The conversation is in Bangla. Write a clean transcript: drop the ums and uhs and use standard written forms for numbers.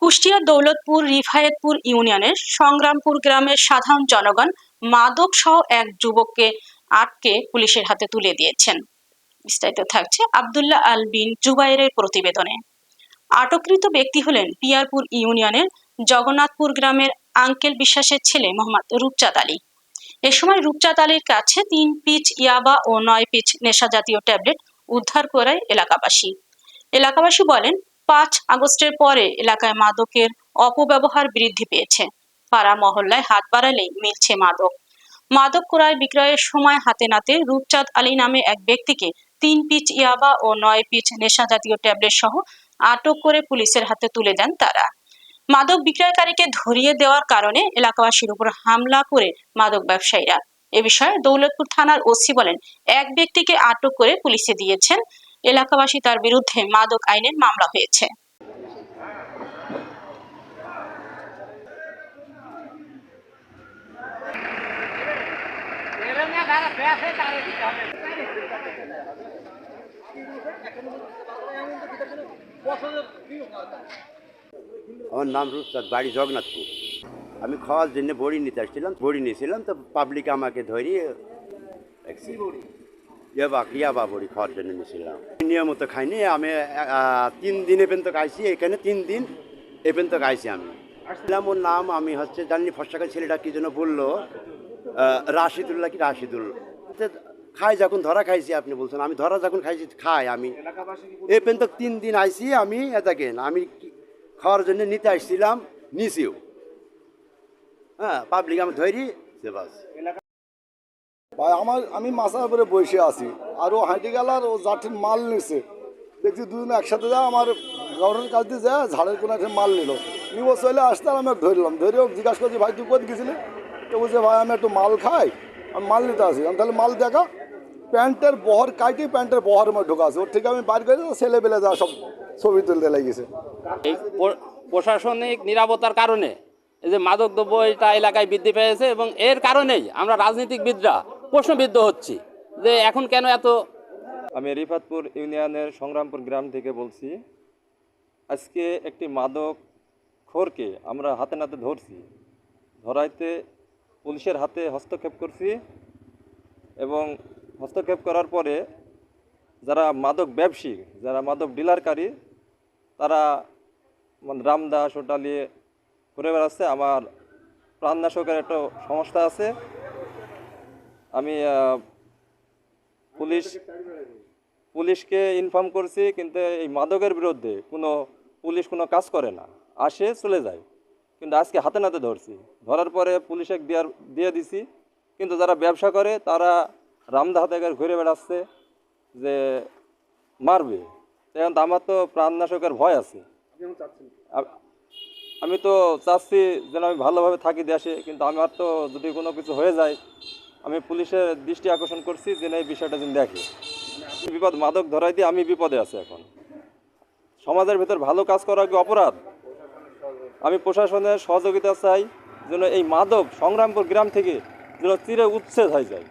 কুষ্টিয়ার দৌলতপুর রিফায়েতপুর ইউনিয়নের সংগ্রামপুর গ্রামের সাধারণ জনগণ মাদক সহ এক যুবককে আটকে পুলিশের হাতে তুলে দিয়েছেন। বিস্তারিত থাকছে আব্দুল্লাহ আল বিন জুবাইরের প্রতিবেদনে। আটককৃত ব্যক্তি হলেন পিয়ারপুর ইউনিয়নের জগন্নাথপুর গ্রামের আঙ্কেল বিশ্বাসের ছেলে মোহাম্মদ রূপচাঁদ আলী। এ সময় রূপচাঁদ আলীর কাছে ৩ পিচ ইয়াবা ও ৯ পিচ নেশা জাতীয় ট্যাবলেট উদ্ধার করায় এলাকাবাসী বলেন, ৫ আগস্টের পরে এলাকায় মাদকের অপব্যবহার বৃদ্ধি পেয়েছে। পাড়া মহল্লায় হাত বাড়ালেই মিলছে মাদক ক্রয় বিক্রয়ের সময় হাতে নাতে রূপচাঁদ আলী নামে এক ব্যক্তিকে ৩ পিচ ইয়াবা ও ৯ পিচ নেশা জাতীয় ট্যাবলেট সহ আটক করে পুলিশের হাতে তুলে দেন তারা। মাদক বিক্রয়কারীকে ধরিয়ে দেওয়ার কারণে এলাকাবাসীর উপর হামলা করে মাদক ব্যবসায়ীরা। এ বিষয়ে দৌলতপুর থানার ওসি বলেন, এক ব্যক্তিকে আটক করে পুলিশে দিয়েছেন। এলাকাবাসী তার বিরুদ্ধে মাদক আইনের মামলা হয়েছে। আমার নাম রূপচাঁদ, বাড়ি জগন্নাথপুর। আমি খাওয়ার জন্য বড়ি নিতে আসছিলাম, বড়ি নিয়েছিলাম, তো পাবলিক আমাকে ধরিয়ে ইয়াবা বড়ি খাওয়ার জন্য নিয়েছিলাম। নিয়মিত খাইনি আমি, 3 দিন পর্যন্ত খাইছি, এখানে 3 দিন এ পর্যন্ত খাইছি আমি। ওর নাম আমি জানি ফর্সাকা ছেলেটা কি যেন বললো, রাশিদুল্লাহ কি রাশিদুল খাই, যখন ধরা খাইছি আপনি বলছেন, আমি ধরা যখন খাইছি খাই আমি এ পর্যন্ত 3 দিন আইছি আমি। দেখেন আমি খাওয়ার জন্য নিতে আসছিলাম, নিছিও, হ্যাঁ, পাবলিক আমি ধরি বাস। ভাই আমি মাথার উপরে বসে আছি, আর ও হাঁটি গেল, আর ও জাঠির মাল নিছে। দেখছি দুজনে একসাথে যা আমার ঘরের কাছ দিয়ে যা ঝাড়ের কোনো একটা মাল নিব চলে আসতে, আর আমি ধরলাম, ধরে ও জিজ্ঞাসা করছি, ভাই তুই কোথায় গেছিলি? তো বলছে, ভাই আমি একটু মাল খাই, আমি মাল নিতে আসি। আমি তাহলে মাল দেখা, প্যান্টের বহর কাটি প্যান্টের বহরের মধ্যে ঢোকা আছে, ওর থেকে আমি বাইর করে ছেলে পেলে যা সব ছবি তুলতে লেগেছে। এই প্রশাসনিক নিরাপত্তার কারণে এই যে মাদক দ্রব্য এটা এলাকায় বৃদ্ধি পেয়েছে, এবং এর কারণেই আমরা রাজনীতিবিদরা প্রশ্নবিদ্ধ হচ্ছি যে এখন কেন এত। আমি রিফাতপুর ইউনিয়নের সংগ্রামপুর গ্রাম থেকে বলছি। আজকে একটি মাদক খোরকে আমরা হাতে নাতে ধরছি, ধরাইতে পুলিশের হাতে হস্তক্ষেপ করছি, এবং হস্তক্ষেপ করার পরে যারা মাদক ব্যবসায়ী, যারা মাদক ডিলারকারী, তারা রামদা সোটালিয়ে ঘুরে বেড়াচ্ছে। আমার প্রাণনাশকের একটা সংস্থা আছে, আমি পুলিশকে ইনফর্ম করছি, কিন্তু এই মাদকের বিরুদ্ধে পুলিশ কোনো কাজ করে না, আসে চলে যায়। কিন্তু আজকে হাতে নাতে ধরছি, ধরার পরে পুলিশে দিয়ে দিছি, কিন্তু যারা ব্যবসা করে তারা রামদা হাতে ঘুরে বেড়াচ্ছে যে মারবে। এখন তো আমার তো প্রাণনাশকের ভয় আছে। আমি তো চাচ্ছি যেন আমি ভালোভাবে থাকি দেশে, কিন্তু আমার তো যদি কোনো কিছু হয়ে যায়, আমি পুলিশের দৃষ্টি আকর্ষণ করছি যেন এই বিষয়টা যেন দেখে। বিপদ, মাদক ধরাই দিয়ে আমি বিপদে আছি এখন। সমাজের ভিতর ভালো কাজ করা কি অপরাধ? আমি প্রশাসনের সহযোগিতা চাই যেন এই মাদক সংগ্রামপুর গ্রাম থেকে যেন চিরে উচ্ছেদ হয়ে যায়।